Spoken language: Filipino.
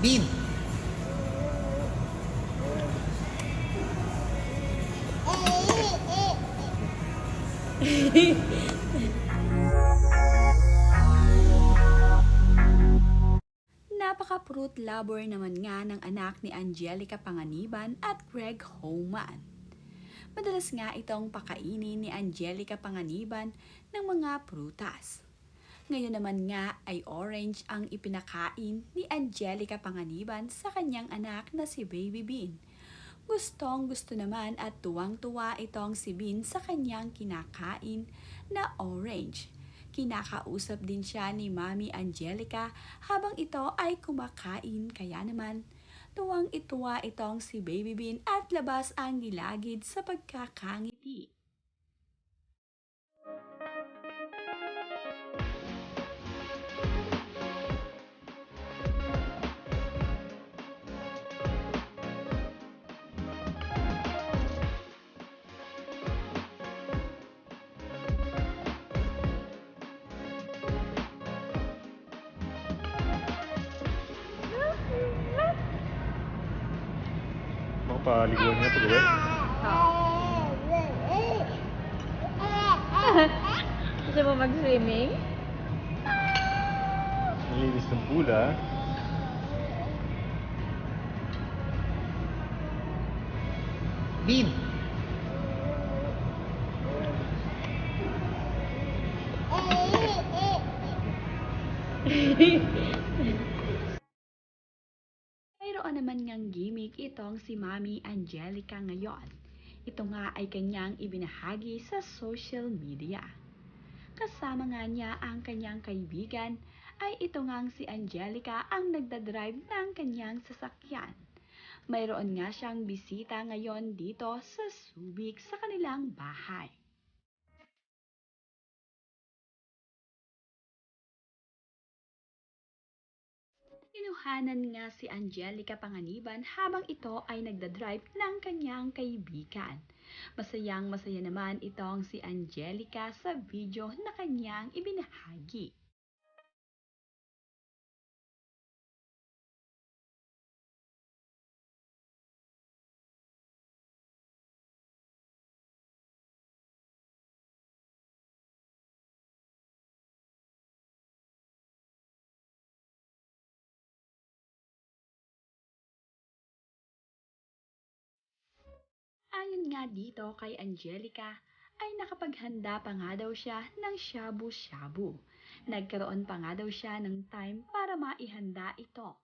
Bin! Napaka-fruit lover naman nga ng anak ni Angelica Panganiban at Greg Homan. Madalas nga itong pakainin ni Angelica Panganiban ng mga prutas. Ngayon naman nga ay orange ang ipinakain ni Angelica Panganiban sa kanyang anak na si Baby Bean. Gustong gusto naman at tuwang-tuwa itong si Bean sa kanyang kinakain na orange. Kinakausap din siya ni Mami Angelica habang ito ay kumakain, kaya naman tuwang-ituwa itong si Baby Bean at labas ang gilagid sa pagkakangiti. Makapaliguan niya pag-uwi. Gusto mo mag-swimming? Nalinis ng pula. Bin! Mayroon naman ngang gimmick itong si Mami Angelica ngayon. Ito nga ay kanyang ibinahagi sa social media. Kasama nga niya ang kanyang kaibigan ay ito ngang si Angelica ang nagdadrive ng kanyang sasakyan. Mayroon nga siyang bisita ngayon dito sa Subic sa kanilang bahay. Inuhanan nga si Angelica Panganiban habang ito ay nagdadrive ng kanyang kaibigan. Masayang masaya naman itong si Angelica sa video na kanyang ibinahagi. Ayon nga dito kay Angelica, ay nakapaghanda pa nga daw siya ng shabu-shabu. Nagkaroon pa nga daw siya ng time para maihanda ito.